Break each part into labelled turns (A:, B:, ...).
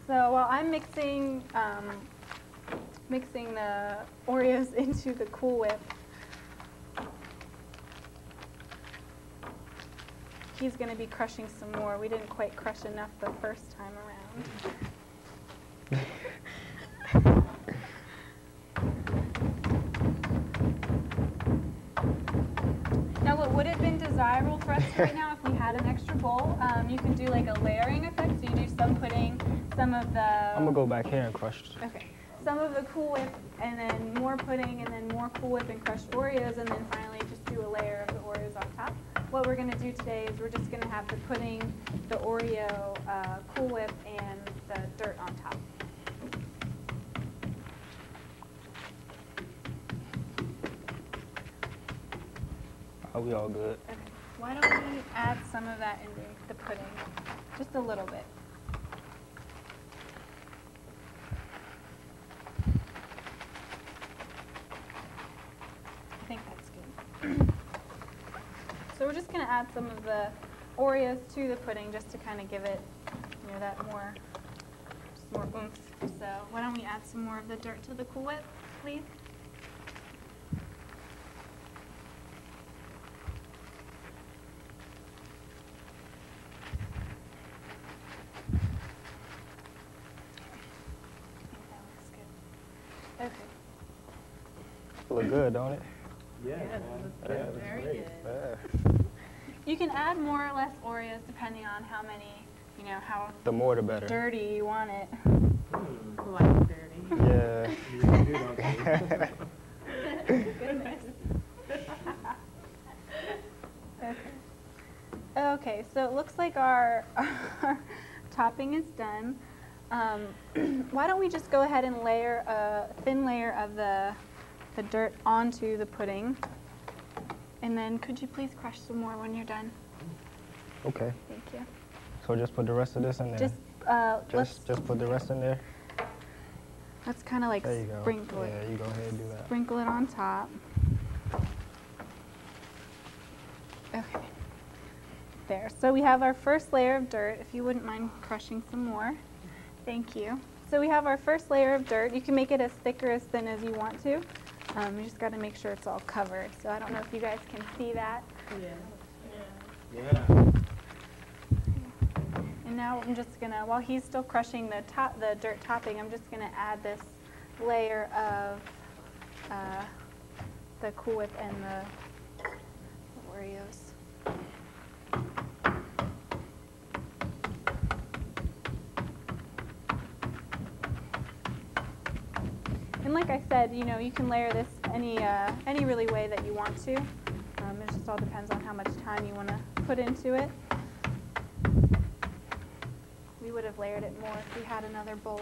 A: So while I'm mixing the Oreos into the Cool Whip, he's going to be crushing some more. We didn't quite crush enough the first time around. Now, what would have been desirable for us right now if we had an extra bowl, you can do like a layering effect. So you do some pudding, some of the...
B: I'm going to go back here and crush.
A: Okay. Some of the Cool Whip, and then more pudding, and then more Cool Whip and crushed Oreos, and then finally just do a layer of the Oreos on top. What we're going to do today is we're just going to have the pudding, the Oreo, Cool Whip, and the dirt on top.
B: Are we all good?
A: Okay. Why don't we add some of that into the pudding? Just a little bit. I think that's good. So we're just going to add some of the Oreos to the pudding just to kind of give it, you know, that more oomph. So why don't we add some more of the dirt to the Cool Whip, please? Okay.
B: Look good, don't it?
C: Yeah,
D: Very good.
B: Yeah.
A: You can add more or less Oreos depending on how many, you know, how
B: The more the better.
A: dirty you want it.
D: Like dirty.
B: Yeah.
C: You can do that.
A: Goodness. Okay. Okay, so it looks like our topping is done. Why don't we just go ahead and layer a thin layer of the dirt onto the pudding. And then could you please crush some more when you're done?
B: Okay.
A: Thank you.
B: So just put the rest of this in there?
A: Just
B: put the rest in there?
A: let's kind of like
B: There you go.
A: sprinkle it.
B: Yeah, you go ahead and do that.
A: Sprinkle it on top. Okay. There. So we have our first layer of dirt. If you wouldn't mind crushing some more. Thank you. So we have our first layer of dirt. You can make it as thick or as thin as you want to. You just got to make sure it's all covered. So I don't know if you guys can see that.
C: Yeah.
A: And now I'm just gonna, while he's still crushing the dirt topping, I'm just gonna add this layer of the Cool Whip and the Oreos. And like I said, you know, you can layer this any really way that you want to. It just all depends on how much time you want to put into it. We would have layered it more if we had another bowl.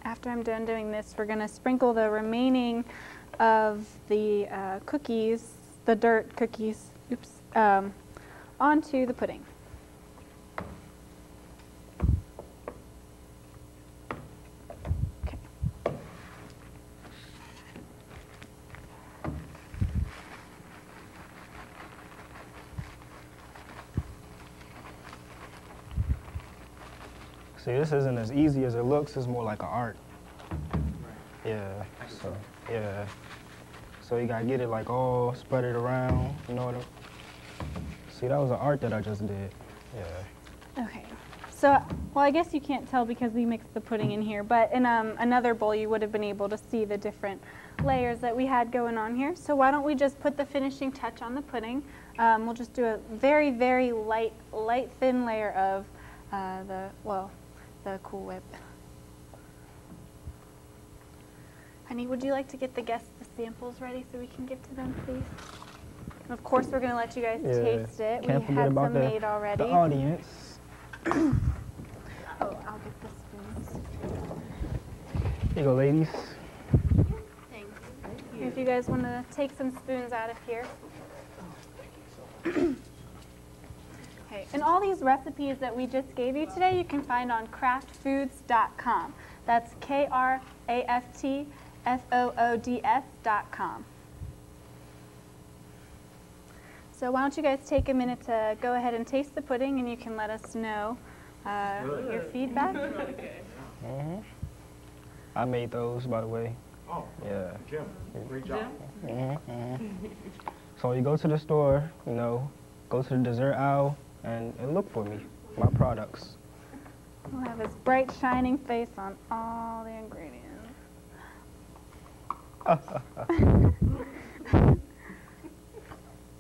A: After I'm done doing this, we're going to sprinkle the remaining of the cookies, the dirt cookies, onto the pudding. Okay.
B: See, this isn't as easy as it looks. It's more like an art. Yeah, so, yeah. So you gotta get it like all spread it around, you know what I mean? See, that was an art that I just did, yeah.
A: Okay. So, well, I guess you can't tell because we mixed the pudding in here, but in another bowl you would have been able to see the different layers that we had going on here. So why don't we just put the finishing touch on the pudding. We'll just do a very, very light, thin layer of the Cool Whip. Honey, would you like to get the guests the samples ready so we can give to them, please? And of course, we're going to let you guys taste it.
B: Can't
A: we
B: forget
A: had
B: about
A: some made already.
B: the audience.
A: Oh, I'll get the spoons.
B: Here you go, ladies.
D: Thank you.
A: If you guys want to take some spoons out of here. Okay, Okay, and all these recipes that we just gave you today, you can find on craftfoods.com. That's KRAFTFOODS.com. So why don't you guys take a minute to go ahead and taste the pudding, and you can let us know your feedback.
B: Mm-hmm. I made those, by the way.
C: Oh,
B: Yeah.
C: Jim, great job.
B: So you go to the store, you know, go to the dessert aisle and look for me, my products.
A: We'll have his bright, shining face on all the ingredients.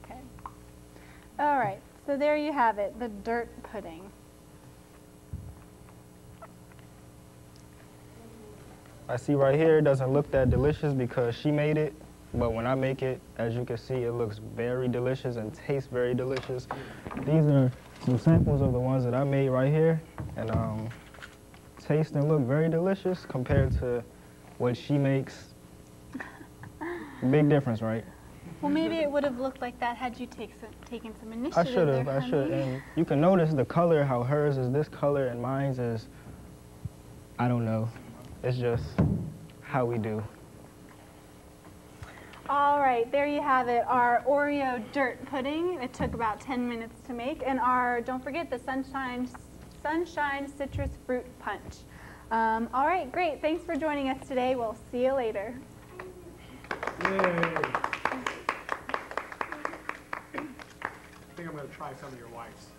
A: Okay. All right, so there you have it, the dirt pudding.
B: I see right here, it doesn't look that delicious because she made it, but when I make it, as you can see, it looks very delicious and tastes very delicious. These are some samples of the ones that I made right here, and taste and look very delicious compared to what she makes. Big difference, right?
A: Well, maybe it would have looked like that had you taken some initiative.
B: I should have,
A: there,
B: I should.
A: honey.
B: And you can notice the color, how hers is this color and mine's is, I don't know. It's just how we do.
A: All right, there you have it, our Oreo dirt pudding. It took about 10 minutes to make. And our, don't forget, the Sunshine Citrus Fruit Punch. All right, great. Thanks for joining us today. We'll see you later.
C: Yay. I think I'm going to try some of your wife's.